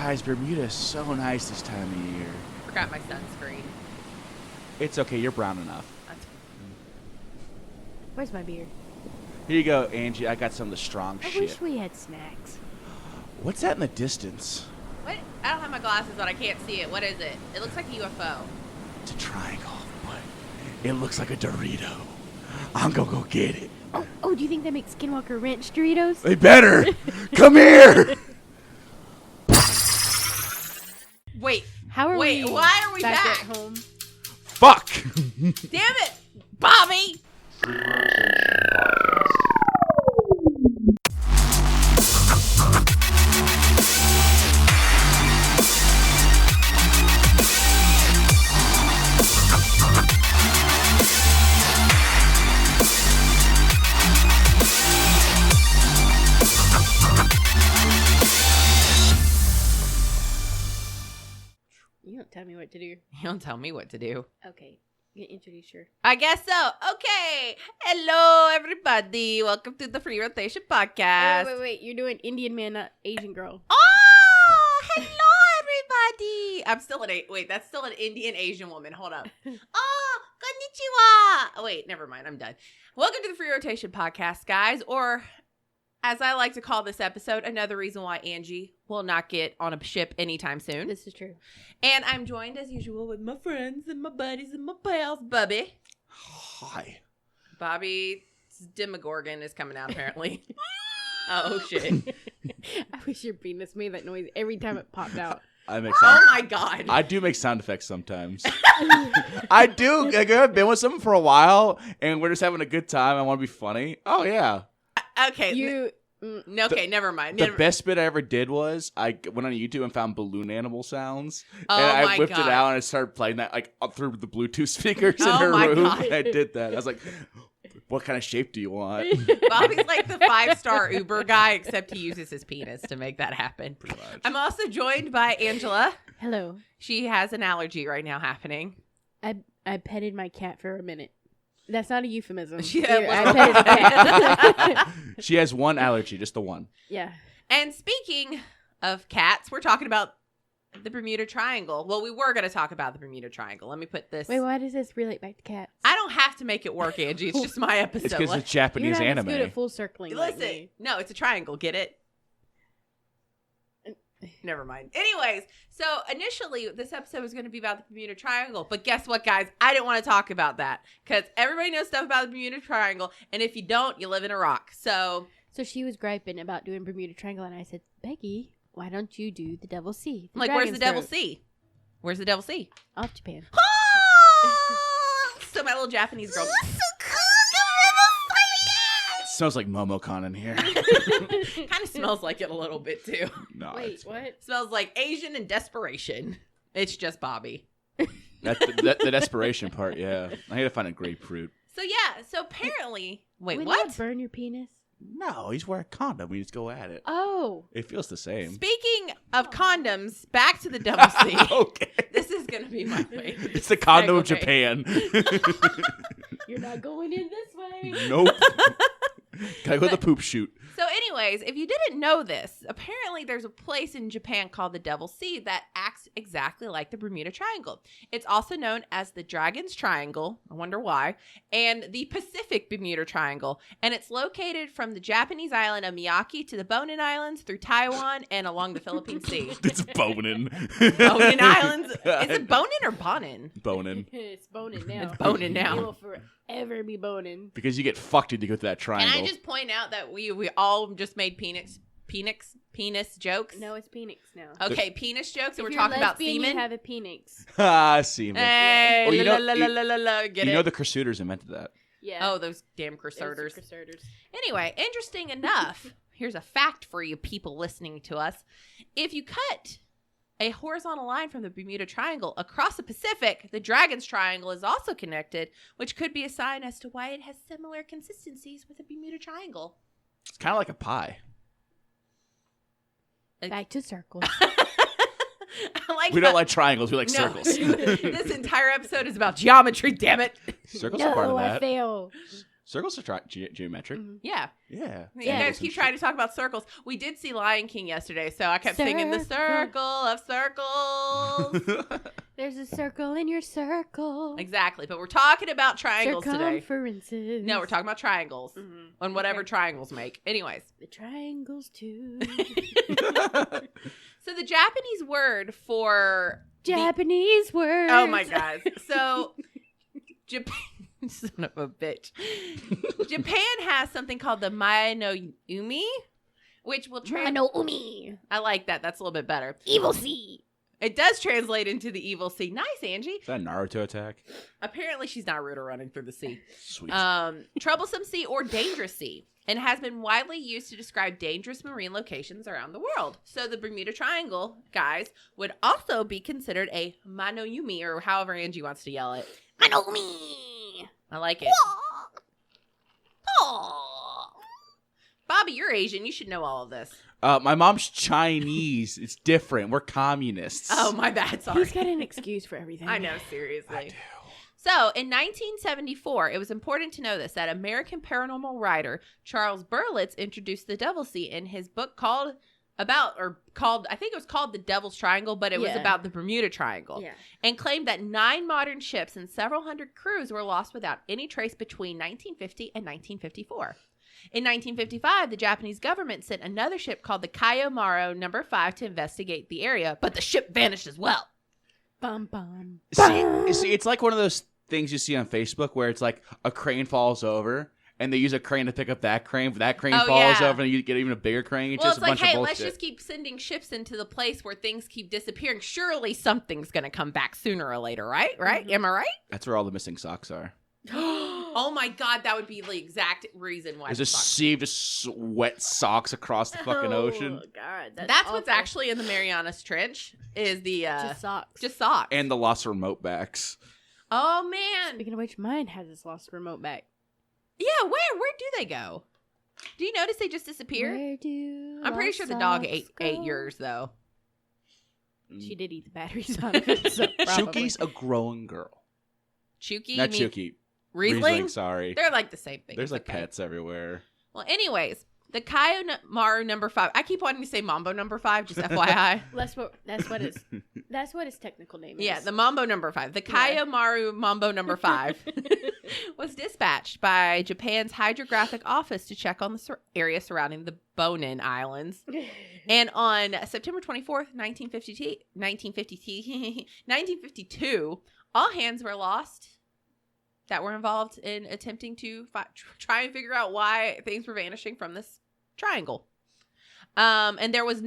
Guys, Bermuda is so nice this time of year. Forgot my sunscreen. It's okay, you're brown enough. Where's my beer? Here you go, Angie. I got some of the strong I shit. wish we had snacks. What's that in the distance? What? I don't have my glasses on. I can't see it. What is it? It looks like a UFO. It's a triangle, but it looks like a Dorito. I'm gonna go get it. Oh, do you think they make Skinwalker Ranch Doritos? They better. Come here. Wait. How are we? Why are we back? at home? Fuck. Damn it, Bobby. You don't tell me what to do. You don't tell me what to do. Okay. You introduce your... I guess so. Okay. Hello, everybody. Welcome to the Free Rotation podcast. Wait. You're doing Indian man, not Asian girl. Oh, hello, everybody. I'm still that's still an Indian Asian woman. Hold up. Oh, konnichiwa. Wait, never mind. I'm done. Welcome to the Free Rotation podcast, guys, or as I like to call this episode, another reason why Angie will not get on a ship anytime soon. This is true. And I'm joined, as usual, with my friends and my buddies and my pals. Bubby. Hi. Bobby's Demogorgon is coming out, apparently. Oh, shit. I wish your penis made that noise every time it popped out. I make sound. Oh, my God. I do make sound effects sometimes. I do. Like, I've been with someone for a while, and we're just having a good time. I want to be funny. Oh, yeah. Okay. Okay, never mind. The best bit I ever did was I went on YouTube and found balloon animal sounds. Oh, and I my whipped God. it out and I started playing that like up through the Bluetooth speakers in Oh, her my room. God. And I did that. I was like, what kind of shape do you want? Bobby's like the 5-star Uber guy, except he uses his penis to make that happen. Pretty much. I'm also joined by Angela. Hello. She has an allergy right now happening. I petted my cat for a minute. That's not a euphemism. She- I petted the cat. She has one allergy, just the one. Yeah. And speaking of cats, we're talking about the Bermuda Triangle. Well, we were going to talk about the Bermuda Triangle. Let me put this. Wait, why does this relate back to cats? I don't have to make it work, Angie. It's just my episode. It's because Let- it's Japanese You're not anime. as good at full circling. like Listen, me. no, it's a triangle. Get it? Never mind. Anyways, so initially this episode was going to be about the Bermuda Triangle, but guess what, guys? I didn't want to talk about that because everybody knows stuff about the Bermuda Triangle, and if you don't, you live in a rock. So So she was griping about doing Bermuda Triangle, and I said, Becky, why don't you do the Devil Sea? I'm like, where's the Devil Sea? Where's the Devil Sea? Off Japan. So my little Japanese girl. Smells like Momocon in here. Kind of smells like it a little bit too. No, Wait, it's- what? Smells like Asian and desperation. It's just Bobby. the desperation part, yeah. I need to find a grapefruit. So yeah, so apparently, wait, Wouldn't what? that burn your penis? No, he's wearing a condom. We just go at it. Oh. It feels the same. Speaking of condoms, back to the Devil Sea. Okay. This is gonna be my favorite. It's the condom of segue. Japan. You're not going in this way. Nope. Gotta go with the poop shoot. So anyways, if you didn't know this, apparently there's a place in Japan called the Devil Sea that acts exactly like the Bermuda Triangle. It's also known as the Dragon's Triangle, I wonder why, and the Pacific Bermuda Triangle. And it's located from the Japanese island of Miyake to the Bonin Islands through Taiwan and along the Philippine Sea. It's boning. Bonin Islands? Is it Bonin or Bonin? Boning. It's boning now. It's boning now. It will forever be boning. Because you get fucked if you go through that triangle. Can I just point out that we all just made penis jokes? No, it's penis now. Okay, penis jokes, and If we're you're talking about lesbian, semen. You have a penis. Ah, semen. Hey, Oh, you know- get You it? know the Crusaders invented that. Yeah. Oh, those damn Those crusaders. Crusaders. Anyway, interesting enough, here's a fact for you people listening to us. If you cut a horizontal line from the Bermuda Triangle across the Pacific, the Dragon's Triangle is also connected, which could be a sign as to why it has similar consistencies with the Bermuda Triangle. It's kind of like a pie. Back to circles. I like We how- don't like triangles. We like No. circles. This entire episode is about geometry, damn it. Circles no, are part of I that. fail. Circles are geometric. Mhm. Yeah. Yeah. You Yeah. guys keep trying to talk about circles. We did see Lion King yesterday, so I kept singing the circle of circles. There's a circle in your circle. Exactly. But we're talking about triangles today. Circumferences. No, we're talking about triangles. Mhm. On whatever Okay. triangles make. Anyways. The triangles too. So the Japanese word for Japanese words. Oh my god. So Japan son of a bitch. Japan has something called the Mae no Umi, which will translate. no umi. I like that. That's a little bit better. Evil sea. It does translate into the evil sea. Nice, Angie. Is that a Naruto attack? Apparently she's Naruto running through the sea. Sweet. Troublesome sea or dangerous sea, and has been widely used to describe dangerous marine locations around the world. So the Bermuda Triangle, guys, would also be considered a Manoyumi, or however Angie wants to yell it. Manoumi. I like it. Bobby, you're Asian. You should know all of this. My mom's Chinese. It's different. We're communists. Oh, my bad. Sorry. He's got an excuse for everything. I know, seriously. I do. So, in 1974, it was important to know this, that American paranormal writer Charles Berlitz introduced the Devil Sea in his book called, I think it was called The Devil's Triangle, but it was Yeah. about the Bermuda Triangle, Yeah. and claimed that 9 modern ships and several hundred crews were lost without any trace between 1950 and 1954. In 1955, the Japanese government sent another ship called the Kaiomaru No. 5 to investigate the area, but the ship vanished as well. Bum bum. See, it's like one of those things you see on Facebook where it's like a crane falls over and they use a crane to pick up that crane. But that crane Oh, falls yeah. over and you get even a bigger crane. It's Well, just it's a like, bunch hey, of let's bullshit. just keep sending ships into the place where things keep disappearing. Surely something's going to come back sooner or later, right? Right? Mhm. Am I right? That's where all the missing socks are. Oh my God, that would be the exact reason why. There's the a socks- sea of just wet socks across the fucking ocean. Oh, God. That's what's awful. actually in the Marianas Trench is the Just socks. just socks. And the lost remote backs. Oh man, Speaking of which, mine has its lost remote back. yeah. Where do they go? Do you notice they just disappear? Where do I'm pretty lost sure the dog socks ate go? yours though. She did eat the batteries out of it. So probably. Chuki's a growing girl. Chuki, Not you mean Chuki. Riesling? Sorry. They're like the same thing. There's It's like okay. pets everywhere. Well, anyways, the Kaiomaru No. 5. I keep wanting to say Mambo No. 5, just FYI. That's what its technical name is. Yeah, the Mambo No. 5. The Yeah. Kaiomaru Mambo No. 5 was dispatched by Japan's Hydrographic Office to check on the area surrounding the Bonin Islands. And on September 24th, 1952, all hands were lost that were involved in attempting to try and figure out why things were vanishing from this triangle. And there was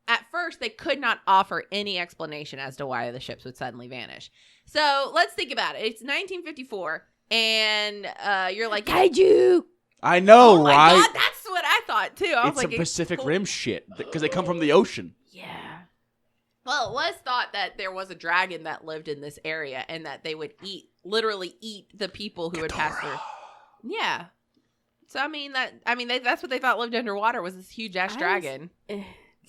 at first, they could not offer any explanation as to why the ships would suddenly vanish. So let's think about it. It's 1954, and you're like, Kaiju. I know, oh my right? God, that's what I thought too. I was It's like, some Pacific cool. Rim shit because they come from the ocean. Yeah. Well, it was thought that there was a dragon that lived in this area and that they would literally eat the people who would pass through. Yeah. So that's what they thought lived underwater was this huge ass dragon.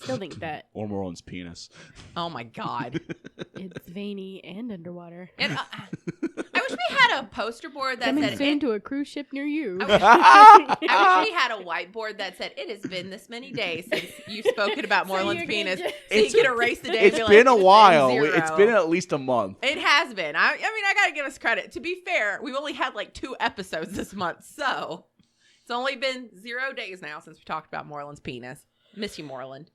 Still think that Or Moreland's penis. Oh my God. it's veiny and underwater. And I wish we had a poster board that Coming said soon to a cruise ship near you. I wish we had a whiteboard that said it has been this many days since you've spoken about Moreland's you can penis. just- So you can erase the day. and It's be like, been a "It has while. zero." It's been at least a month. It has been. I mean, I gotta give us credit. To be fair, we've only had like 2 episodes this month, so it's only been 0 days now since we talked about Moreland's penis. Miss you, Moreland.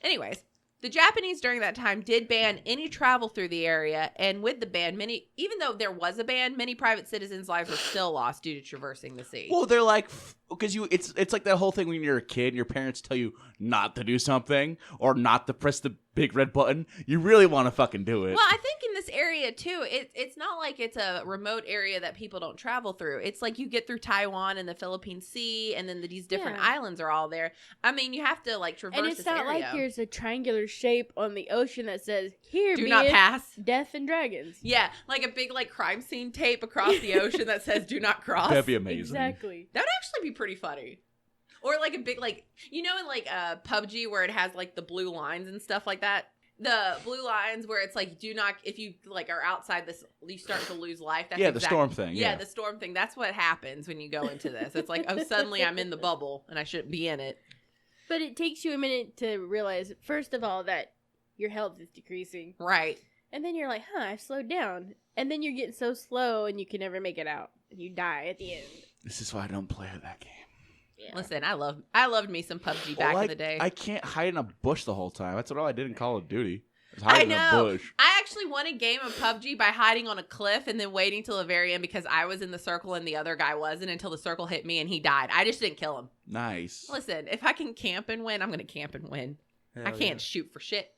Anyways, the Japanese during that time did ban any travel through the area, and with the ban, even though there was a ban, many private citizens' lives were still lost due to traversing the sea. Well, they're like, because it's like that whole thing when you're a kid and your parents tell you not to do something or not to press the big red button. You really want to fucking do it. Well, I think in this area too, it's not like it's a remote area that people don't travel through. It's like you get through Taiwan and the Philippine Sea, and then these different Yeah. islands are all there. I mean, you have to like traverse And it's this not area. like there's a triangular shape on the ocean that says, "Here Do be not it, pass. death and dragons." Yeah, like a big like crime scene tape across the ocean that says "Do not cross." That'd be amazing. Exactly. That would actually be pretty funny. Or like a big like in like PUBG where it has like the blue lines and stuff like that. The blue lines where it's like, do not, if you like are outside this, you start to lose life. That's the storm thing. Yeah, the storm thing. That's what happens when you go into this. It's like, oh, suddenly I'm in the bubble and I shouldn't be in it. But it takes you a minute to realize, first of all, that your health is decreasing. Right. And then you're like, I've slowed down. And then you're getting so slow and you can never make it out. And you die at the end. This is why I don't play that game. Yeah. Listen, I loved me some PUBG back in the day. I can't hide in a bush the whole time. That's what all I did in Call of Duty. Was I hide in know. a bush. I actually won a game of PUBG by hiding on a cliff and then waiting till the very end because I was in the circle and the other guy wasn't until the circle hit me and he died. I just didn't kill him. Nice. Listen, if I can camp and win, I'm going to camp and win. Hell I can't shoot for shit.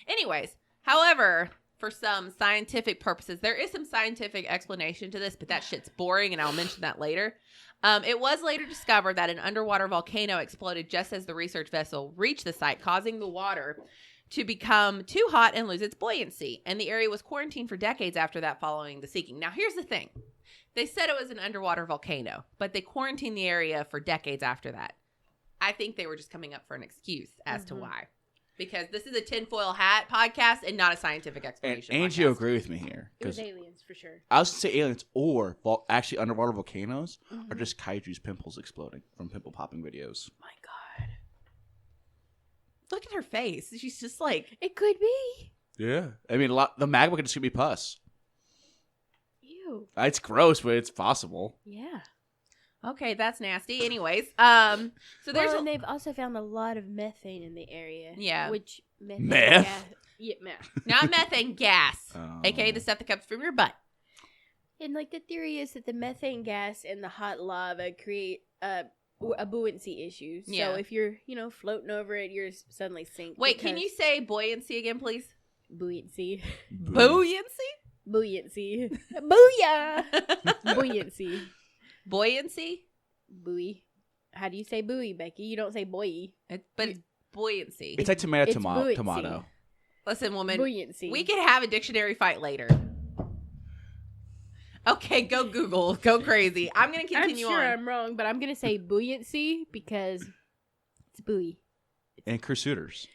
Anyways, however, for some scientific purposes, there is some scientific explanation to this, but that shit's boring and I'll mention that later. It was later discovered that an underwater volcano exploded just as the research vessel reached the site, causing the water to become too hot and lose its buoyancy. And the area was quarantined for decades after that following the sinking. Now, here's the thing. They said it was an underwater volcano, but they quarantined the area for decades after that. I think they were just coming up for an excuse as to why. Because this is a tinfoil hat podcast and not a scientific explanation. And Angie will agree with me here. It was 'cause aliens, for sure. I was going to say aliens or actually underwater volcanoes are just kaiju's pimples exploding from pimple popping videos. My God. Look at her face. She's just like... It could be. Yeah. I mean, the magma could just be pus. Ew. It's gross, but it's possible. Yeah. Okay, that's nasty. Anyways, so there's and they've also found a lot of methane in the area. Yeah. Which Meth? Yeah, meth. not methane gas, Oh. aka the stuff that comes from your butt. And like the theory is that the methane gas and the hot lava create a buoyancy issue. So Yeah. if you're, floating over it, you're suddenly sink. Wait, can you say buoyancy again, please? Buoyancy. Buoyancy? Buoyancy. Booyah! Buoyancy. Buoyancy? Buoy. How do you say buoy, Becky? You don't say boy. But it's buoyancy. It's like tomato, It's buoyancy. tomato. Listen, woman, Buoyancy. we could have a dictionary fight later. Okay, go Google. Go crazy. I'm going to continue I'm sure on. I'm wrong, but I'm going to say buoyancy because it's buoy. And crusaders.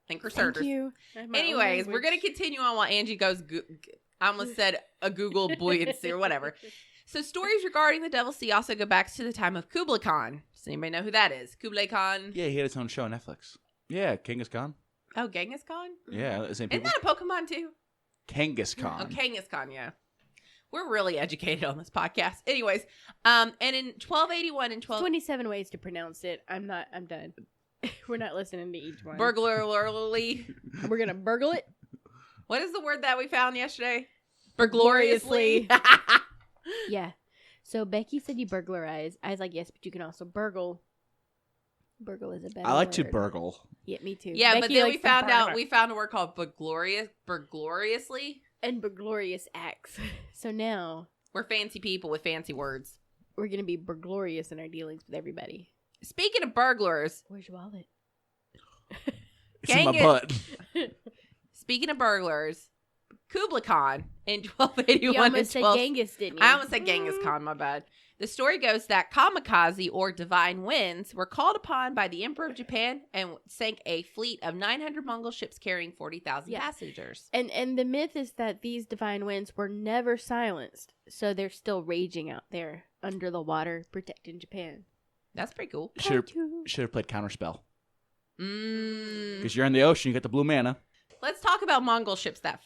And Thank crusaders. you. Anyways, we're going to continue on while Angie goes... I almost said a Google buoyancy or whatever. So stories regarding the Devil's Sea also go back to the time of Kublai Khan. Does anybody know who that is? Kublai Khan? Yeah, he had his own show on Netflix. Yeah, Genghis Khan. Oh, Genghis Khan? Yeah, the same Isn't people. that a Pokemon too? Genghis Khan. Oh, Genghis Khan, yeah. We're really educated on this podcast. Anyways, and in 1281 and 27 ways to pronounce it. I'm done. We're not listening to each one. burglarly. We're going to burgle it. What is the word that we found yesterday? Burgloriously. Yeah. So Becky said you burglarize. I was like, yes, but you can also burgle. Burgle is a better I like to word. burgle. Yeah, me too. Yeah, but Becky then we likes to found out burgle. we found a word called burgloriously. And burglarious acts. So now We're fancy people with fancy words. we're going to be burglarious in our dealings with everybody. Speaking of burglars, Where's your wallet? It's in my Genghis- butt. speaking of burglars, Kublai Khan in 1281 You and almost said 12... Genghis, didn't you? I almost said Genghis Khan, my bad. The story goes that kamikaze, or divine winds, were called upon by the Emperor of Japan and sank a fleet of 900 Mongol ships carrying 40,000 Yeah. passengers. And the myth is that these divine winds were never silenced, so they're still raging out there under the water, protecting Japan. That's pretty cool. Should Kaiju. have played Counterspell. Mm. Because you're in the ocean, you get the blue mana. Let's talk about Mongol ships that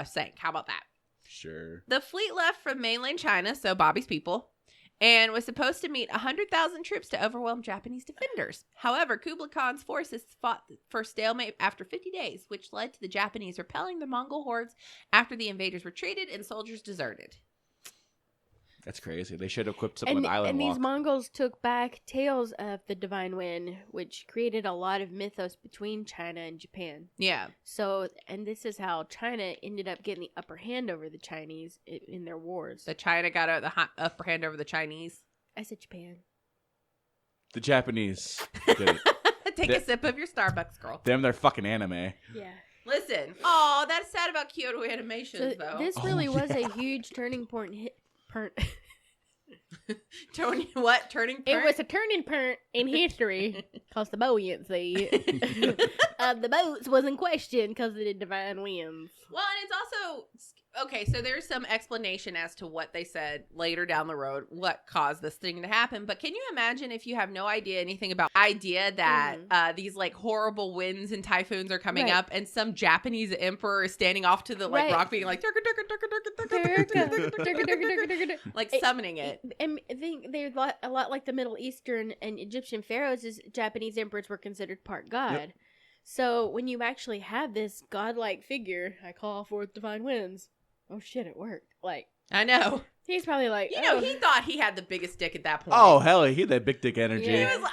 sank. How about that? Sure. The fleet left from mainland China, so Bobby's people, and was supposed to meet 100,000 troops to overwhelm Japanese defenders. However, Kublai Khan's forces fought for stalemate after 50 days, which led to the Japanese repelling the Mongol hordes after the invaders retreated and soldiers deserted. That's crazy. They should have equipped something with Island and Walk. these Mongols took back tales of the divine wind, which created a lot of mythos between China and Japan. Yeah. So, and this is how China ended up getting the upper hand over the Chinese in their wars. So China got the upper hand over the Chinese. I said Japan. The Japanese did it. Take a sip of your Starbucks, girl. Them, they're fucking anime. Yeah. Listen. Oh, that's sad about Kyoto Animations, So though. this Oh, really was yeah. a huge turning point. Turning point? It was a turning point in history because the buoyancy of the boats was in question because of the divine winds. Well, and it's also okay. So there's some explanation as to what they said later down the road, what caused this thing to happen. But can you imagine if you have no idea anything about that these like horrible winds and typhoons are coming up, and some Japanese emperor is standing off to the like rock, being like like summoning it. And I think they're a lot like the Middle Eastern and Egyptian pharaohs. Is Japanese emperors were considered part god. Yep. So when you actually have this godlike figure, I call forth divine winds. Oh shit, it worked. Like, I know. He's probably like, he thought he had the biggest dick at that point. Oh hell, he had that big dick energy. Yeah. He was,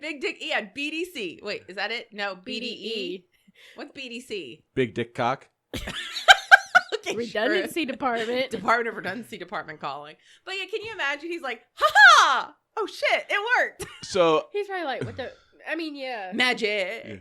big dick. He had BDC. Wait, is that it? No, BDE. What's BDC? Big dick cock. Okay, Redundancy Department. Department of Redundancy Department calling. But yeah, can you imagine? He's like, ha ha! Oh shit, it worked. So he's probably like, what the? I mean, yeah, magic. Yeah.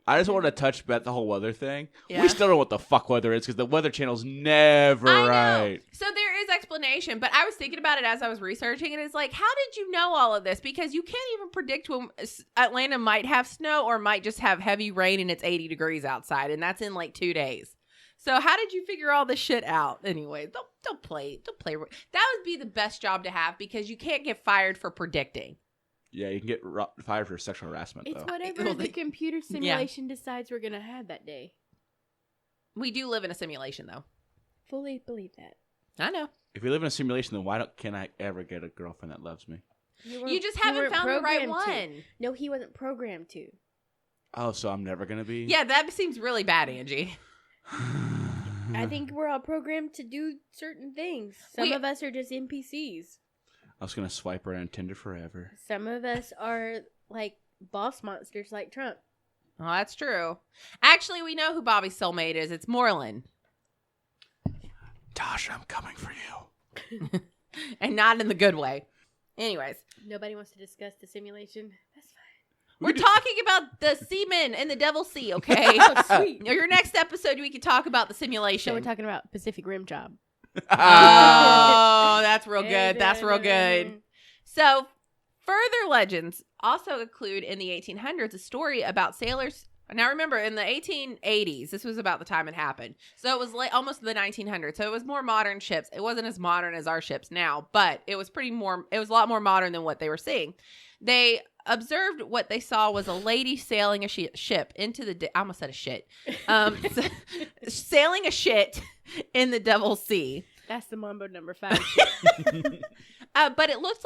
I just want to touch about the whole weather thing. Yeah. We still don't know what the fuck weather is because the Weather Channel's never right. So there is explanation, but I was thinking about it as I was researching, and it's like, how did you know all of this? Because you can't even predict when Atlanta might have snow or might just have heavy rain and it's 80 degrees outside, and that's in like 2 days. So how did you figure all this shit out? Anyway, don't play. That would be the best job to have because you can't get fired for predicting. Yeah, you can get fired for sexual harassment, it's though. It's whatever the computer simulation decides we're going to have that day. We do live in a simulation, though. Fully believe that. I know. If we live in a simulation, then can I ever get a girlfriend that loves me? You just haven't found the right one. No, he wasn't programmed to. Oh, so I'm never going to be? Yeah, that seems really bad, Angie. I think we're all programmed to do certain things. Some of us are just NPCs. I was going to swipe her on Tinder forever. Some of us are like boss monsters like Trump. Oh, that's true. Actually, we know who Bobby's soulmate is. It's Moreland. Tasha, I'm coming for you. And not in the good way. Anyways. Nobody wants to discuss the simulation. That's fine. We're talking about the seamen and the Devil Sea, okay? Oh, sweet. Your next episode, we can talk about the simulation. So we're talking about Pacific Rim Job. Oh, that's real good. That's real good. So, further legends also include in the 1800s a story about sailors. Now, remember, in the 1880s, this was about the time it happened. So, it was almost the 1900s. So, it was more modern ships. It wasn't as modern as our ships now, but it was a lot more modern than what they were seeing. They observed what they saw was a lady sailing a ship into the... I almost said a shit. Sailing a shit in the Devil's Sea. That's the Mambo number 5. But it looked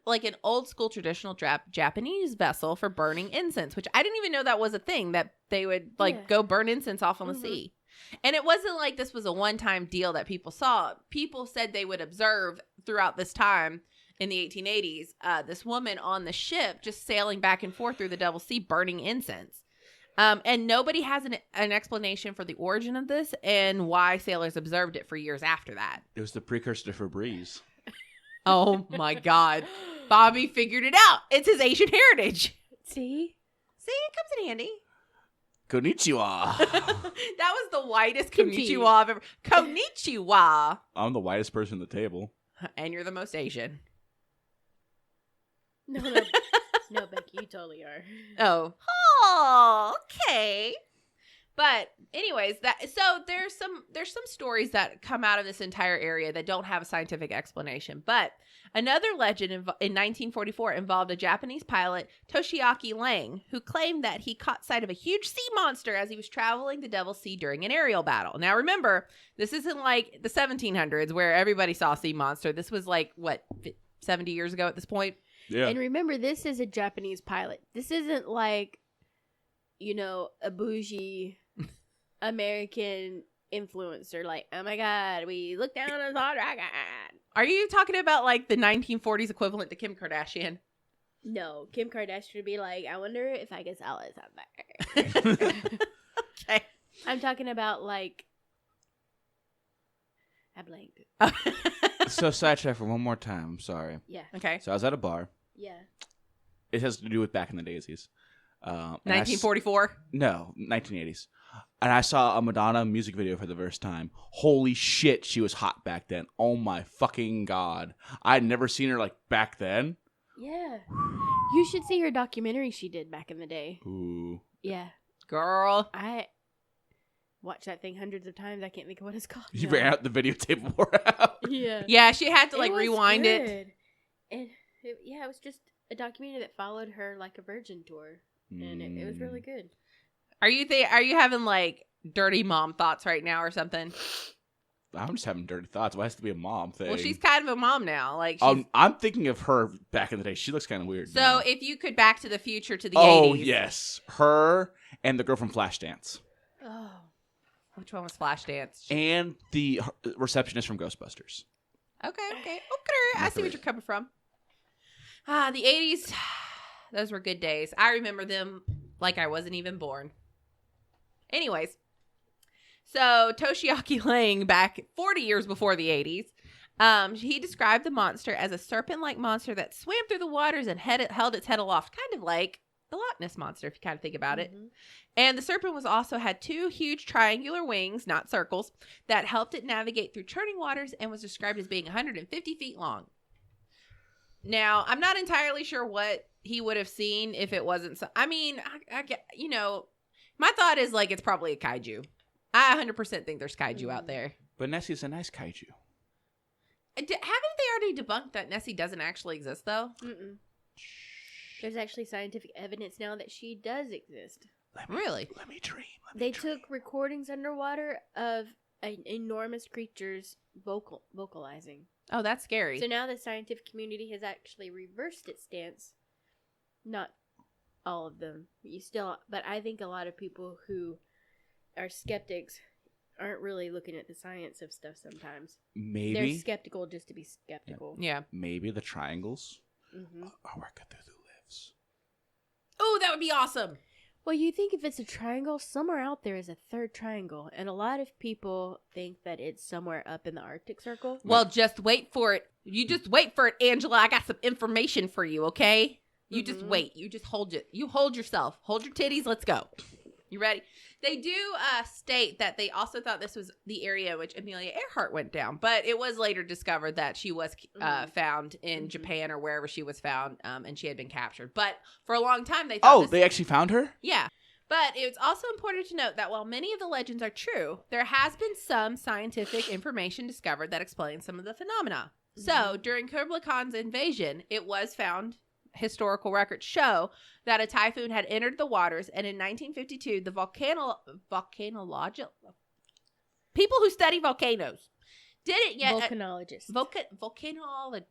like an old school traditional Japanese vessel for burning incense, which I didn't even know that was a thing, that they would go burn incense off on the sea. And it wasn't like this was a one-time deal that people saw. People said they would observe throughout this time in the 1880s, this woman on the ship just sailing back and forth through the Devil's Sea burning incense. And nobody has an explanation for the origin of this and why sailors observed it for years after that. It was the precursor to Febreze. Oh my God. Bobby figured it out. It's his Asian heritage. See, it comes in handy. Konnichiwa. That was the whitest konnichiwa I've ever... Konnichiwa. I'm the whitest person at the table. And you're the most Asian. No, Becky, you totally are. Oh, okay. But anyways, so there's some stories that come out of this entire area that don't have a scientific explanation. But another legend in 1944 involved a Japanese pilot, Toshiaki Lang, who claimed that he caught sight of a huge sea monster as he was traveling the Devil's Sea during an aerial battle. Now remember, this isn't like the 1700s where everybody saw a sea monster. This was like, 70 years ago at this point? Yeah. And remember, this is a Japanese pilot. This isn't like, a bougie American influencer. Like, oh my God, we look down on saw dragon. Are you talking about like the 1940s equivalent to Kim Kardashian? No, Kim Kardashian would be like, I wonder if I could sell this on there. Okay. I'm talking about like, I blanked. So sidetrack for one more time. I'm sorry. Yeah. Okay. So I was at a bar. Yeah. It has to do with back in the daisies. 1944? No, 1980s. And I saw a Madonna music video for the first time. Holy shit, she was hot back then. Oh my fucking god. I'd never seen her like back then. Yeah. You should see her documentary she did back in the day. Ooh. Yeah. Girl. I watched that thing hundreds of times. I can't think of what it's called. You now. ran out the videotape for out. Yeah. Yeah, she had to like was rewind it. good. And it was just a documentary that followed her like a virgin tour. And it was really good. Are you having like dirty mom thoughts right now or something? I'm just having dirty thoughts. Why has it to be a mom thing? Well, she's kind of a mom now. Like, she's... I'm thinking of her back in the day. She looks kind of weird. So, now. if you could Back to the Future to the 80s. Oh, yes. Her and the girl from Flashdance. Oh. Which one was Flashdance? And the receptionist from Ghostbusters. Okay. I see what you're coming from. The 80s, those were good days. I remember them like I wasn't even born. Anyways, so Toshiaki Lang, back 40 years before the 80s, he described the monster as a serpent-like monster that swam through the waters and held its head aloft, kind of like the Loch Ness Monster, if you kind of think about it. And the serpent had 2 huge triangular wings, not circles, that helped it navigate through churning waters and was described as being 150 feet long. Now, I'm not entirely sure what he would have seen if it wasn't. I mean, I my thought is like it's probably a kaiju. I 100% think there's kaiju out there. But Nessie's a nice kaiju. Haven't they already debunked that Nessie doesn't actually exist, though? Mm-mm. There's actually scientific evidence now that she does exist. Really? Let me dream. They took recordings underwater of an enormous creature's vocalizing. Oh, that's scary. So now the scientific community has actually reversed its stance. Not all of them. But I think a lot of people who are skeptics aren't really looking at the science of stuff sometimes. Maybe. They're skeptical just to be skeptical. Yeah. Maybe the triangles Mm-hmm. are where Cthulhu lives. Oh, that would be awesome. Well, you think if it's a triangle, somewhere out there is a third triangle. And a lot of people think that it's somewhere up in the Arctic Circle. Well, just wait for it. You just wait for it, Angela. I got some information for you, okay? You just wait. You just hold it. You hold yourself. Hold your titties. Let's go. You ready? They do state that they also thought this was the area in which Amelia Earhart went down, but it was later discovered that she was found in Japan or wherever she was found, and she had been captured. But for a long time, they thought they actually found her? Yeah. But it's also important to note that while many of the legends are true, there has been some scientific information discovered that explains some of the phenomena. So, during Kublai Khan's invasion, it was found, historical records show, that a typhoon had entered the waters, and in 1952, the volcanological people who study volcanoes didn't yet... Volcanologists. Volcanologists.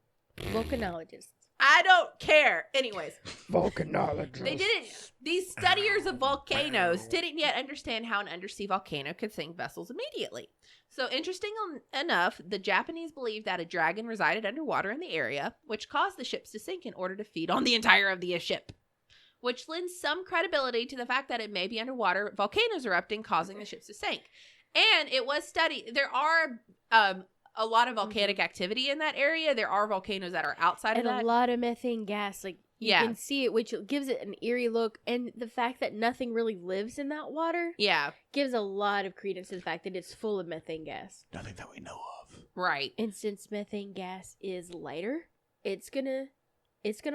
I don't care. Anyways. Volcanologists. These studiers of volcanoes didn't yet understand how an undersea volcano could sink vessels immediately. So, interesting enough, the Japanese believed that a dragon resided underwater in the area, which caused the ships to sink in order to feed on the entire of the ship, which lends some credibility to the fact that it may be underwater volcanoes erupting, causing the ships to sink. And it was studied. There are a lot of volcanic activity in that area. There are volcanoes that are outside of that. And a lot of methane gas. Like, you can see it, which gives it an eerie look. And the fact that nothing really lives in that water gives a lot of credence to the fact that it's full of methane gas. Nothing that we know of. Right. And since methane gas is lighter, it's gonna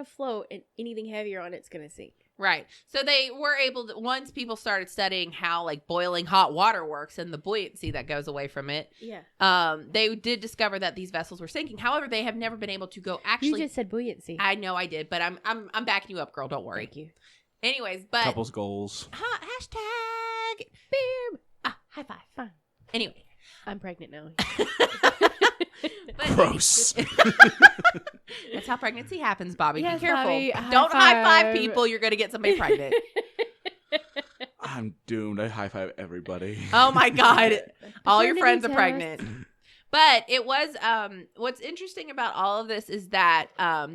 float, and anything heavier on it's gonna sink. Right. So they were able to, once people started studying how like boiling hot water works and the buoyancy that goes away from it. Yeah. They did discover that these vessels were sinking. However, they have never been able to go actually. You just said buoyancy. I know I did, but I'm backing you up, girl. Don't worry. Thank you. Anyways, but Couples goals. Hashtag beer. High five. Fine. Anyway. I'm pregnant now. But Gross. That's how pregnancy happens, Bobby. Yes, be careful. Bobby, Don't high five five people. You're going to get somebody pregnant. I'm doomed. I high five everybody. Oh my God. All your Paternity friends are test. pregnant. But it was, what's interesting about all of this is that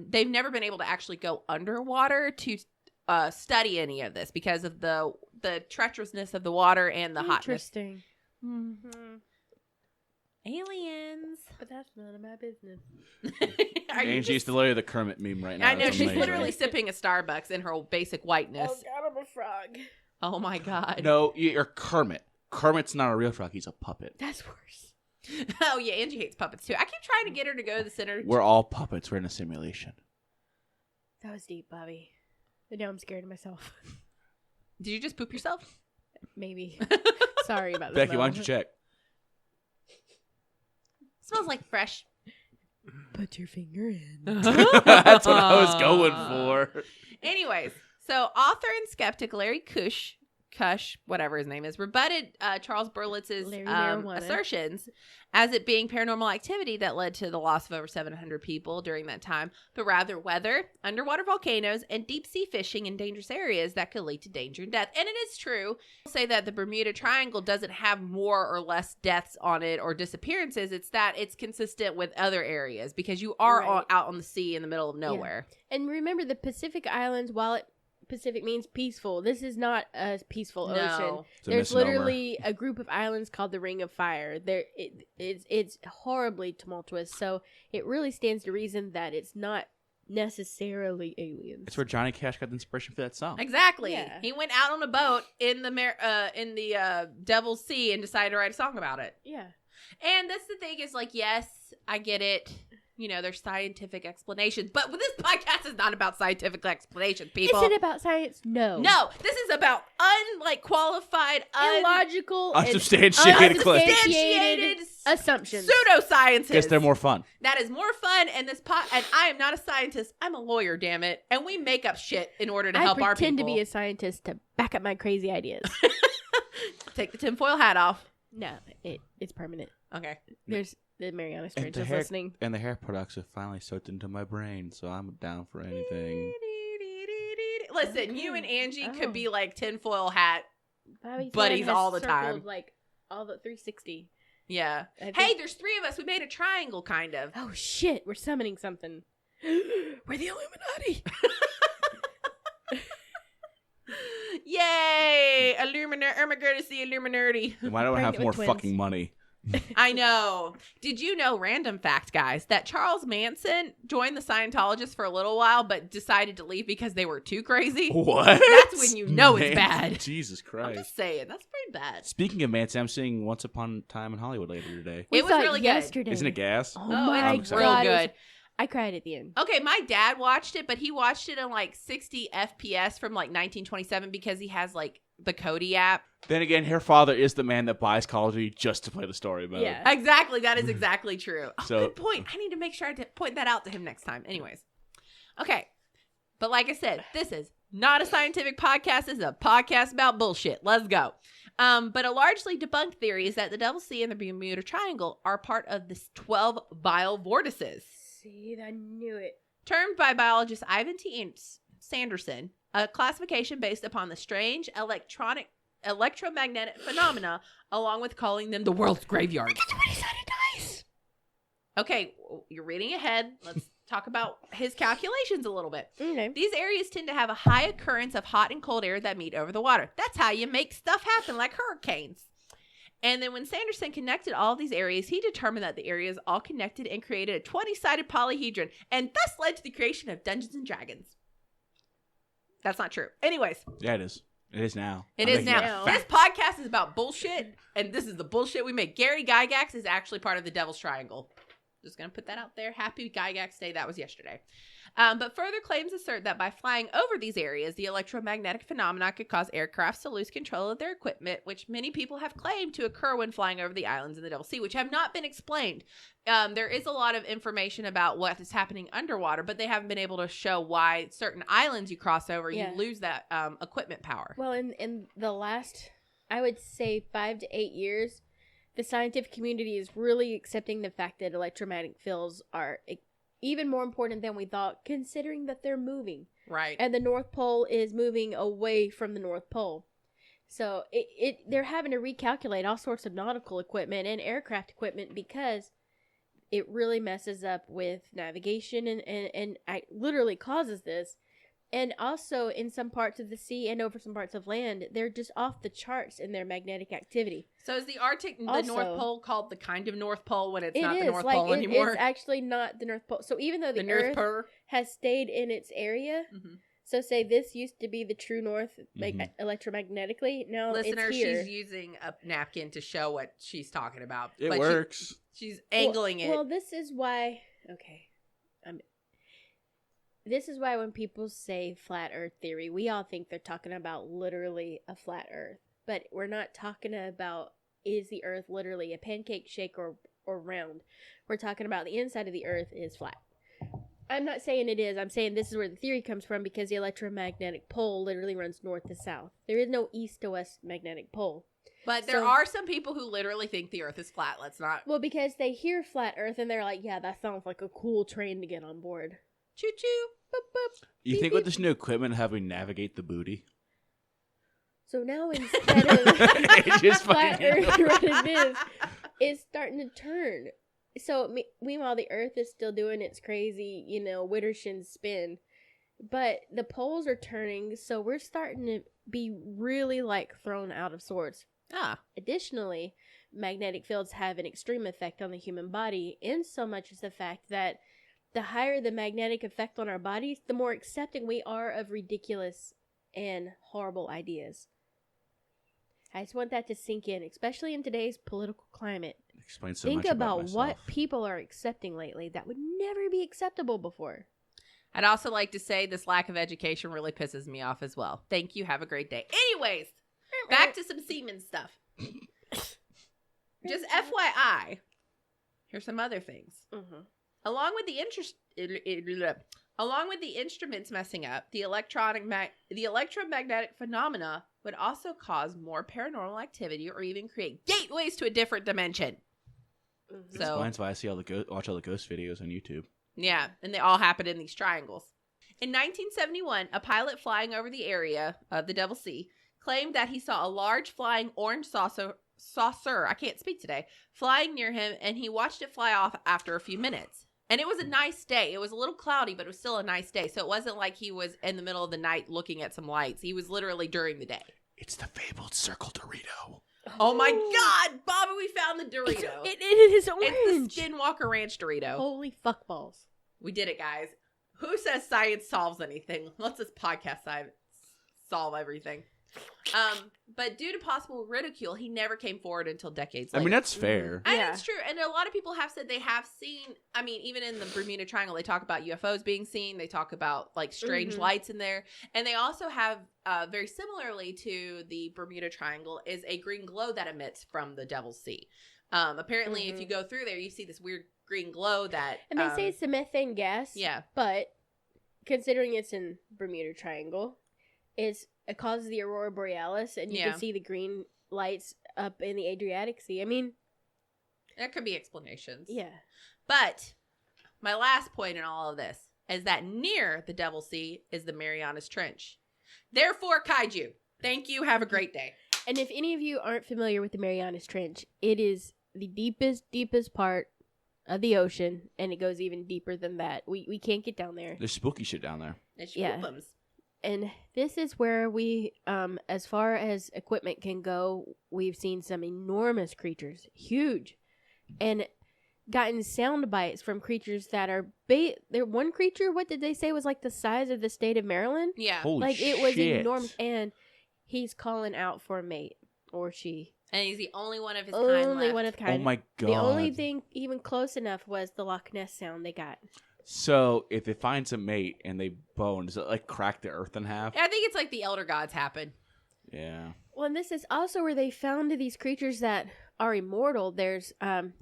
they've never been able to actually go underwater to study any of this because of the treacherousness of the water and the hotness. Interesting. Mm-hmm. Aliens. But that's none of my business. Angie's literally the Kermit meme right now. I know, It's she's amazing. literally sipping a Starbucks in her basic whiteness. Oh God, I'm a frog. Oh my god. No, you're Kermit. Kermit's not a real frog. He's a puppet. That's worse. Oh yeah, Angie hates puppets too. I keep trying to get her to go to the center. We're all puppets. We're in a simulation. That was deep, Bobby. But now I'm scared of myself. Did you just poop yourself? Maybe. Sorry about that. Becky, why don't you check? Smells like fresh. Put your finger in. That's what I was going for. Anyways, so author and skeptic Larry Kush, whatever his name is, rebutted Charles Berlitz's assertions as it being paranormal activity that led to the loss of over 700 people during that time, but rather weather, underwater volcanoes, and deep sea fishing in dangerous areas that could lead to danger and death. And it is true. I'll say that the Bermuda Triangle doesn't have more or less deaths on it or disappearances. It's that it's consistent with other areas because you are out on the sea in the middle of nowhere. Yeah. And remember, the Pacific Islands, while Pacific means peaceful, this is not a peaceful ocean. There's literally a group of islands called the Ring of Fire. It's horribly tumultuous, so it really stands to reason that it's not necessarily aliens. It's where Johnny Cash got the inspiration for that song. Exactly. Yeah. He went out on a boat in the Devil's Sea and decided to write a song about it. Yeah. And that's the thing is, like, yes, I get it. You know, there's scientific explanations. But this podcast is not about scientific explanations, people. Is it about science? No. No, this is about qualified, illogical, unsubstantiated assumptions. Pseudosciences. Guess they're more fun. That is more fun. And and I am not a scientist. I'm a lawyer, damn it. And we make up shit in order to help our people. I pretend to be a scientist to back up my crazy ideas. Take the tinfoil hat off. No, it's permanent. Okay. There's the Mariana Trench is listening. And the hair products have finally soaked into my brain, so I'm down for anything. Listen, you and Angie could be like tinfoil hat Bobby's buddies all the circled, time. Like all the 360. Yeah. Hey, there's 3 of us. We made a triangle, kind of. Oh shit, we're summoning something. We're the Illuminati. Yay! Illuminati. I'm going to see Illuminati. Why don't I have more fucking money? I know. Did you know, random fact, guys, that Charles Manson joined the Scientologists for a little while, but decided to leave because they were too crazy? What? That's when you know it's bad. Jesus Christ. I'm just saying, that's pretty bad. Speaking of Manson, I'm seeing Once Upon a Time in Hollywood later today. It was really yesterday. Isn't it gas? Oh my it's god, real good. I cried at the end. Okay, my dad watched it, but he watched it in like 60 FPS from like 1927 because he has like the Kodi app. Then again, her father is the man that buys Call of Duty just to play the story mode. Yeah. Exactly. That is exactly true. Oh, So- good point. I need to make sure I point that out to him next time. Anyways. Okay. But like I said, this is not a scientific podcast. This is a podcast about bullshit. Let's go. But a largely debunked theory is that the Devil's Sea and the Bermuda Triangle are part of the 12 bile vortices. See, I knew it. Termed by biologist Ivan T. Sanderson, a classification based upon the strange electromagnetic phenomena, along with calling them the world's graveyard. That's what he said it dies. Okay, you're reading ahead. Let's talk about his calculations a little bit. Okay. These areas tend to have a high occurrence of hot and cold air that meet over the water. That's how you make stuff happen, like hurricanes. And then when Sanderson connected all of these areas, he determined that the areas all connected and created a 20-sided polyhedron, and thus led to the creation of Dungeons and Dragons. That's not true. Anyways. Yeah, it is. It is now. It is now. This podcast is about bullshit, and this is the bullshit we make. Gary Gygax is actually part of the Devil's Triangle. Just going to put that out there. Happy Gygax Day. That was yesterday. But further claims assert that by flying over these areas, the electromagnetic phenomena could cause aircrafts to lose control of their equipment, which many people have claimed to occur when flying over the islands in the Devil's Sea, which have not been explained. There is a lot of information about what is happening underwater, but they haven't been able to show why certain islands you cross over, you lose that equipment power. Well, in the last, I would say 5 to 8 years, the scientific community is really accepting the fact that electromagnetic fields are even more important than we thought, considering that they're moving. Right. And the North Pole is moving away from the North Pole. So they're having to recalculate all sorts of nautical equipment and aircraft equipment because it really messes up with navigation and it literally causes this. And also in some parts of the sea and over some parts of land, they're just off the charts in their magnetic activity. So is the Arctic, the Also, North Pole, called the kind of North Pole when it's not the is, North Pole anymore? It's actually not the North Pole. So even though the North Earth Pole. has stayed in its area, Mm-hmm. So say this used to be the true north electromagnetically. Now Listener, it's here. she's using a napkin to show what she's talking about. It but works. She's angling it. Well, this is why. Okay, this is why when people say flat Earth theory, we all think they're talking about literally a flat Earth, but we're not talking about is the Earth literally a pancake shape or round. We're talking about the inside of the Earth is flat. I'm not saying it is. I'm saying this is where the theory comes from because the electromagnetic pole literally runs north to south. There is no east to west magnetic pole. But there are some people who literally think the Earth is flat. Let's not. Well, because they hear flat Earth and they're like, yeah, that sounds like a cool train to get on board. Choo choo. Boop, boop. You Beep, think beep. with this new equipment, how we navigate the booty? So now instead of It's just flat fucking- Earth running this, it's starting to turn. So meanwhile, the Earth is still doing its crazy, Widdershin spin. But the poles are turning, so we're starting to be really, thrown out of sorts. Ah. Additionally, magnetic fields have an extreme effect on the human body, in so much as the fact that the higher the magnetic effect on our bodies, the more accepting we are of ridiculous and horrible ideas. I just want that to sink in, especially in today's political climate. Explain so Think much about myself. what people are accepting lately that would never be acceptable before. I'd also like to say this lack of education really pisses me off as well. Thank you. Have a great day. Anyways, back to some semen stuff. Just FYI, here's some other things. Mm-hmm. Along with the instruments messing up, the electromagnetic phenomena would also cause more paranormal activity or even create gateways to a different dimension. Mm-hmm. So, Explains why I see watch all the ghost videos on YouTube. yeah, and they all happen in these triangles. In 1971, a pilot flying over the area of the Devil's Sea claimed that he saw a large flying orange saucer, I can't speak today, flying near him, and he watched it fly off after a few minutes. And it was a nice day. It was a little cloudy, but it was still a nice day. So it wasn't like he was in the middle of the night looking at some lights. He was literally during the day. It's the fabled circle Dorito. Oh my God, Bobby, we found the Dorito. It is orange. It's the Skinwalker Ranch Dorito. Holy fuck balls. We did it, guys. Who says science solves anything? Let's this podcast solve everything. But due to possible ridicule, he never came forward until decades later. I mean, that's fair. And Yeah. it's true. And a lot of people have said they have seen, I mean, even in the Bermuda Triangle, they talk about UFOs being seen. They talk about strange Mhm. lights in there. And they also have, very similarly to the Bermuda Triangle, is a green glow that emits from the Devil's Sea. Apparently, if you go through there, you see this weird green glow that... And they say it's a methane gas. Yeah. But considering it's in Bermuda Triangle, it causes the aurora borealis, and you Yeah. can see the green lights up in the Adriatic Sea. I mean, There could be explanations. yeah. But my last point in all of this is that near the Devil's Sea is the Marianas Trench. Therefore, kaiju. Thank you. Have a great day. And if any of you aren't familiar with the Marianas Trench, it is the deepest part of the ocean, and it goes even deeper than that. We can't get down there. There's spooky shit down there. It's Yeah. spoopums. And this is where we, as far as equipment can go, we've seen some enormous creatures, huge, and gotten sound bites from creatures that are there. One creature, what did they say, was like the size of the state of Maryland? Yeah. Holy Like shit. it was enormous, and he's calling out for a mate, or she. And he's the only one of his kind Only left. one of Oh kind. my god. The only thing even close enough was the Loch Ness sound they got. So, if it finds a mate and they bone, does it crack the earth in half? I think it's like the Elder Gods happen. Yeah. Well, and this is also where they found these creatures that are immortal. There's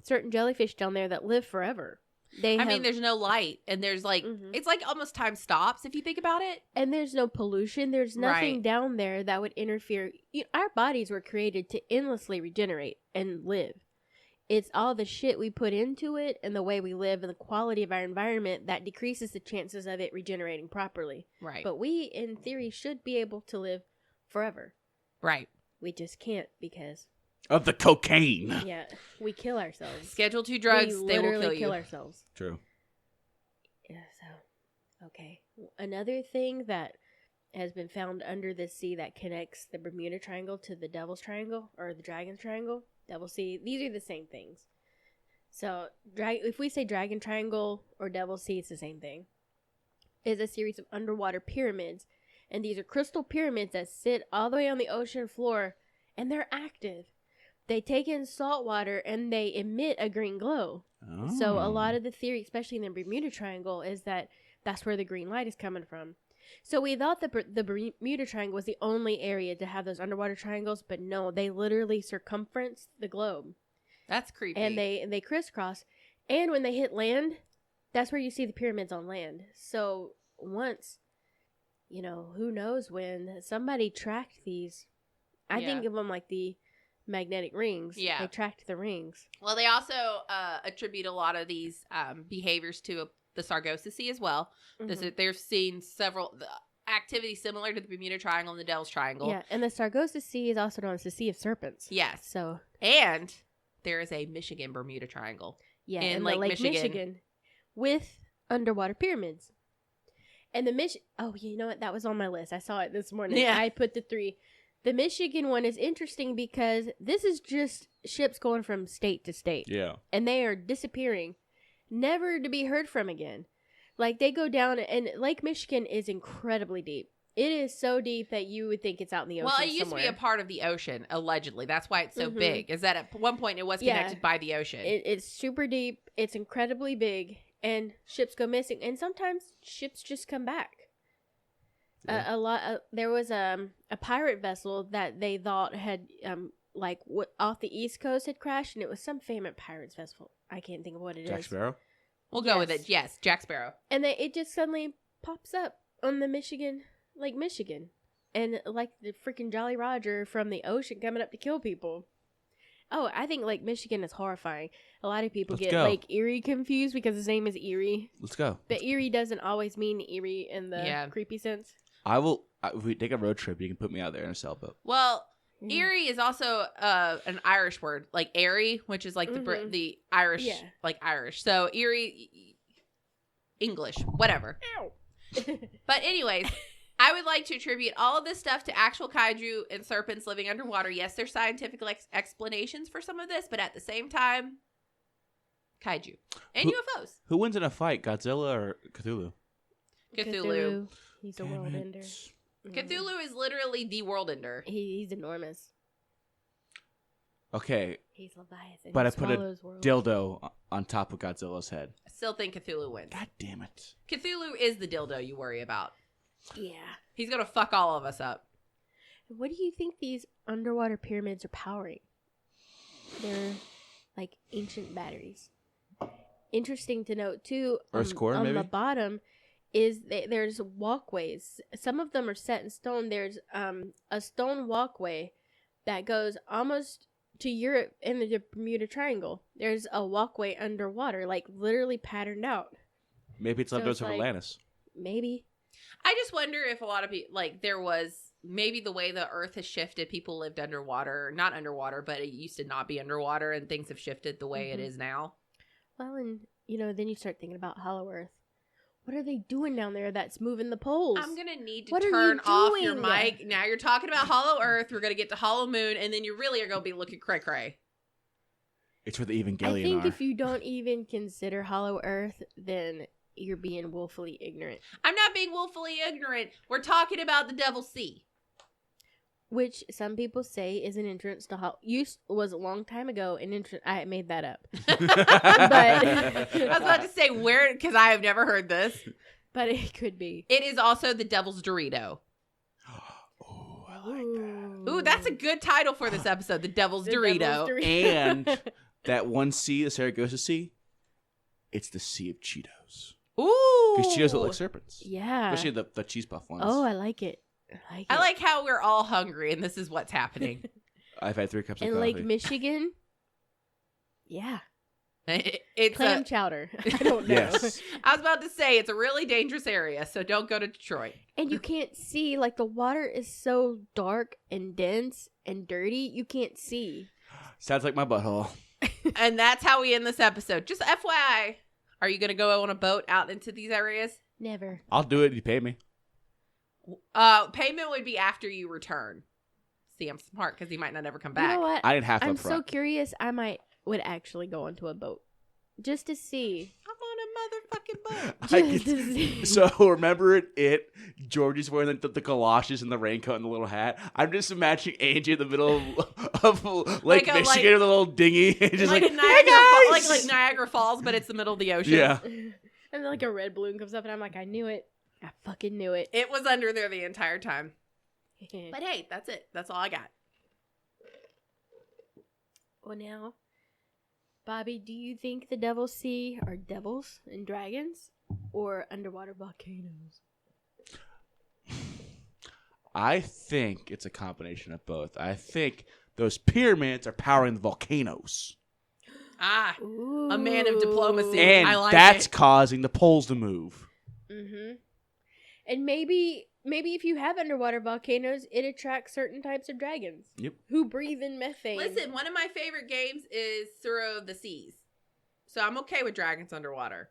certain jellyfish down there that live forever. I mean, there's no light, and there's Mhm. it's like almost time stops if you think about it. and there's no pollution. There's nothing Right. down there that would interfere. Our bodies were created to endlessly regenerate and live. It's all the shit we put into it and the way we live and the quality of our environment that decreases the chances of it regenerating properly. Right. But we, in theory, should be able to live forever. Right. We just can't because, Of the cocaine. yeah, we kill ourselves. Schedule 2 drugs, we they will literally kill you. ourselves. True. Yeah, so, okay. Another thing that has been found under the sea that connects the Bermuda Triangle to the Devil's Triangle, or the Dragon's Triangle, Devil's Sea, these are the same things. So, if we say Dragon Triangle or Devil's Sea, it's the same thing. is a series of underwater pyramids. And these are crystal pyramids that sit all the way on the ocean floor, and they're active. They take in salt water, and they emit a green glow. Oh. So a lot of the theory, especially in the Bermuda Triangle, is that that's where the green light is coming from. So we thought the Bermuda Triangle was the only area to have those underwater triangles, but no, they literally circumference the globe. That's creepy. And they crisscross. And when they hit land, that's where you see the pyramids on land. So once, who knows when, somebody tracked these. I think of them like the magnetic rings. Yeah. They tracked the rings. Well, they also attribute a lot of these behaviors to the Sargasso Sea as well. Mm-hmm. They've seen several activities similar to the Bermuda Triangle and the Devil's Triangle. Yeah, and the Sargasso Sea is also known as the Sea of Serpents. Yes. So, and there is a Michigan Bermuda Triangle. yeah, in and Lake the Lake Michigan with underwater pyramids. And oh, you know what? That was on my list. I saw it this morning. Yeah. I put the 3. The Michigan one is interesting because this is just ships going from state to state. Yeah. And they are disappearing, never to be heard from again. Like, they go down, and Lake Michigan is incredibly deep. It is so deep that you would think it's out in the ocean Well, it used somewhere. to be a part of the ocean, allegedly. That's why it's so Mhm. big, is that at one point it was connected by the ocean. It's super deep. It's incredibly big. And ships go missing. And sometimes ships just come back. Yeah. There was a pirate vessel that they thought had off the East Coast had crashed, and it was some famous pirates vessel. I can't think of what it is. Jack Sparrow? We'll go with it. Yes, Jack Sparrow. And it just suddenly pops up on the Lake Michigan, and like the freaking Jolly Roger from the ocean coming up to kill people. Oh, I think Lake Michigan is horrifying. A lot of people Let's get go. Lake Erie confused because his name is Erie. Let's go. But Erie doesn't always mean Erie in the creepy sense. If we take a road trip, you can put me out there in a sailboat. Well, Erie is also an Irish word, like airy, which is like the Irish, like Irish. So Erie, English, whatever. Ow. But anyways, I would like to attribute all of this stuff to actual kaiju and serpents living underwater. Yes, there's scientific explanations for some of this, but at the same time, kaiju and UFOs. Who wins in a fight, Godzilla or Cthulhu? Cthulhu. He's a world ender. Cthulhu is literally the world ender. He's enormous. Okay, He's Leviathan. but He I put a swallows worlds. dildo on top of Godzilla's head. I still think Cthulhu wins. God damn it. Cthulhu is the dildo you worry about. Yeah. He's going to fuck all of us up. What do you think these underwater pyramids are powering? They're like ancient batteries. Interesting to note too. Earth's core, on maybe? the bottom is there's walkways. Some of them are set in stone. There's a stone walkway that goes almost to Europe in the Bermuda Triangle. There's a walkway underwater, like literally patterned out. Maybe it's leftovers So of it's Atlantis. Maybe. I just wonder if a lot of people, like, there was maybe the way the earth has shifted, people lived underwater, not underwater, but it used to not be underwater, and things have shifted the way it is now. Well, and then you start thinking about Hollow Earth. What are they doing down there that's moving the poles? I'm going to need to What are you turn off your doing? mic. Now you're talking about Hollow Earth. We're going to get to Hollow Moon, and then you really are going to be looking cray-cray. It's where the I Evangelion think are. if you don't even consider Hollow Earth, then you're being willfully ignorant. I'm not being willfully ignorant. We're talking about the Devil's Sea. Which some people say is an entrance to was a long time ago an entrance. I made that up. I was about to say where, because I have never heard this. But it could be. It is also the Devil's Dorito. Oh, I like that. Ooh, that's a good title for this episode, the Devil's Dorito. And that one sea, the Sargasso Sea, it's the Sea of Cheetos. Ooh. Because Cheetos look like serpents. Yeah. Especially the cheese puff ones. Oh, I like it. I like how we're all hungry and this is what's happening. I've had 3 cups of In coffee. Lake Michigan. Yeah. It's Clam chowder. I don't know. Yes. I was about to say it's a really dangerous area, so don't go to Detroit. And you can't see, like, the water is so dark and dense and dirty, you can't see. Sounds like my butthole. And that's how we end this episode. Just FYI, are you going to go on a boat out into these areas? Never. I'll do it if you pay me. Payment would be after you return. See, I'm smart because he might not ever come back. You know what? I didn't have to I'm up so front. curious. I would actually go onto a boat just to see. I'm on a motherfucking fucking butt. I Just get- to see. So remember it? Georgie's wearing the galoshes and the raincoat and the little hat. I'm just imagining Angie in the middle of Lake Like a, Michigan with a little dinghy, and just like, like, a hey Niagara, guys! like Niagara Falls, but it's the middle of the ocean. Yeah. And then like a red balloon comes up, and I'm like, I knew it. I fucking knew it. It was under there the entire time. But hey, that's it. That's all I got. Well, now, Bobby, do you think the Devil's Sea are devils and dragons, or underwater volcanoes? I think it's a combination of both. I think those pyramids are powering the volcanoes. Ah, Ooh. a man of diplomacy. And I like that's it. causing the poles to move. Mm-hmm. And maybe if you have underwater volcanoes, it attracts certain types of dragons. Yep. Who breathe in methane. Listen, one of my favorite games is Through the Seas. So I'm okay with dragons underwater.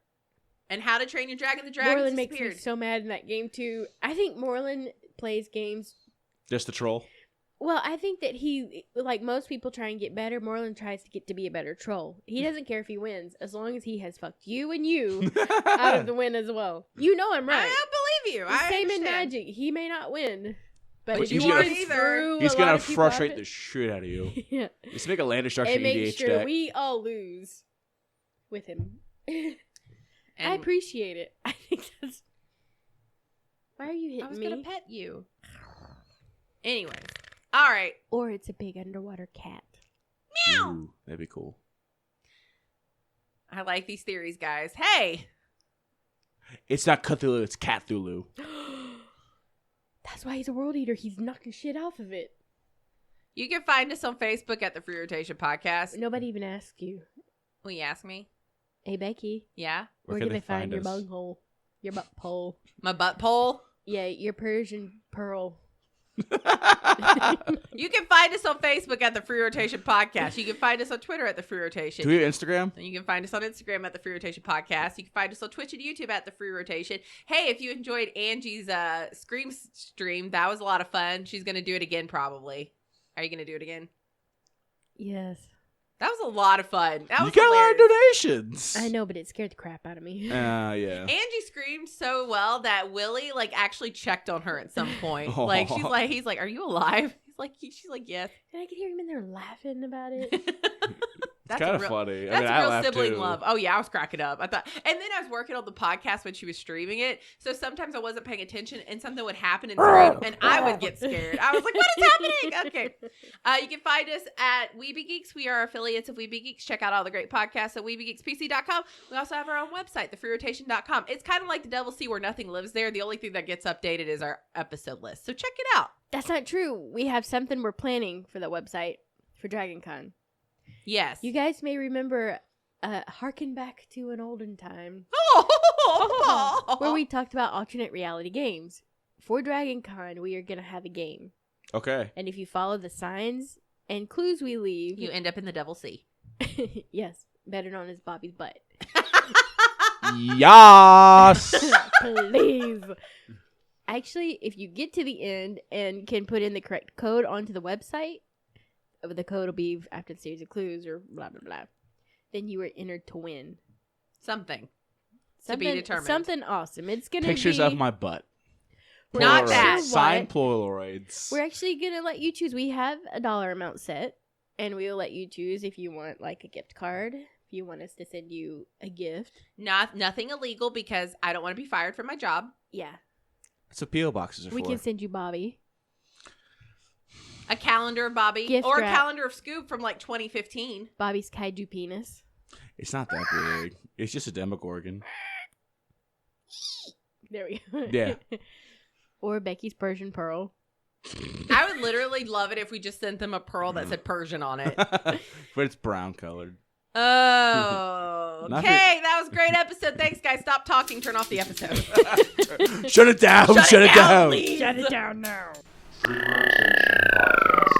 And How to Train Your Dragon, the dragons Moreland makes me disappeared. so mad in that game too. I think Moreland plays games. Just the troll. Well, I think that he, like most people try and get better, Moreland tries to get to be a better troll. He doesn't care if he wins, as long as he has fucked you and you out of the win as well. You know I'm right. I believe you. The I same in understand. Magic. He may not win, but But if you you won't win either. through He's a gonna lot of people frustrate out the of shit out of you. it- Yeah. Just make a land destruction And make EDH sure deck. we all lose with him. I And appreciate it. I think that's. Why are you hitting I was me? going to pet you. Anyways. All right. Or it's a big underwater cat. Meow. Ooh, that'd be cool. I like these theories, guys. Hey. It's not Cthulhu, it's Cthulhu. That's why he's a world eater. He's knocking shit off of it. You can find us on Facebook at the Free Rotation Podcast. Nobody even asked you. Will you ask me? Hey, Becky, Yeah? Where where can can they find your us? bunghole? Your butt pole. My butt pole? Yeah, your Persian pearl. You can find us on Facebook at the Free Rotation Podcast. You can find us on Twitter at the Free Rotation. Do we have Instagram? And you can find us on Instagram at the Free Rotation Podcast. You can find us on Twitch and YouTube at the Free Rotation. Hey, if you enjoyed Angie's Scream stream, that was a lot of fun. She's going to do it again, probably. Are you going to do it again? Yes. That was a lot of fun. That You was got a lot of hilarious. donations. I know, but it scared the crap out of me. Yeah. Angie screamed so well that Willie actually checked on her at some point. Aw. He's like, "Are you alive?" She's like, "Yes." And I could hear him in there laughing about it. It's kind of funny. That's I real laughed sibling too. love. Oh yeah, I was cracking up. I thought, and then I was working on the podcast when she was streaming it. So sometimes I wasn't paying attention, and something would happen in stream, and I would get scared. I was like, "What is happening?" Okay. You can find us at Weeby Geeks. We are affiliates of Weeby Geeks. Check out all the great podcasts at WeebyGeeksPC.com. We also have our own website, TheFreeRotation.com. It's kind of like the Devil's Sea where nothing lives there. The only thing that gets updated is our episode list. So check it out. That's not true. We have something we're planning for the website for DragonCon. Yes. You guys may remember Harken Back to an Olden Time, where we talked about alternate reality games. For DragonCon, we are going to have a game. Okay. And if you follow the signs and clues we leave, You end up in the Devil's Sea. yes, better known as Bobby's butt. Yas. Please. Actually, if you get to the end and can put in the correct code onto the website, the code will be after the series of clues or blah, blah, blah. Then you are entered to win. Something. To be determined. Something awesome. It's going to be... Pictures of my butt. Not Polaroids. that. Signed Polaroids. We're actually going to let you choose. We have a dollar amount set, and we'll let you choose if you want like a gift card, if you want us to send you a gift. Nothing illegal because I don't want to be fired from my job. Yeah. That's what P.O. boxes are We for. can send you Bobby. A calendar of Bobby. Gift or a wrap. calendar of Scoop from 2015. Bobby's kaiju penis. It's not that big. It's just a Demogorgon. There we go. Yeah. Or Becky's Persian pearl. I would literally love it if we just sent them a pearl that said Persian on it. But it's brown colored. Oh, Not okay. That was a great episode. Thanks, guys. Stop talking. Turn off the episode. Shut it down. Shut it down. please. Shut it down now. TheFreeRotation Podcast.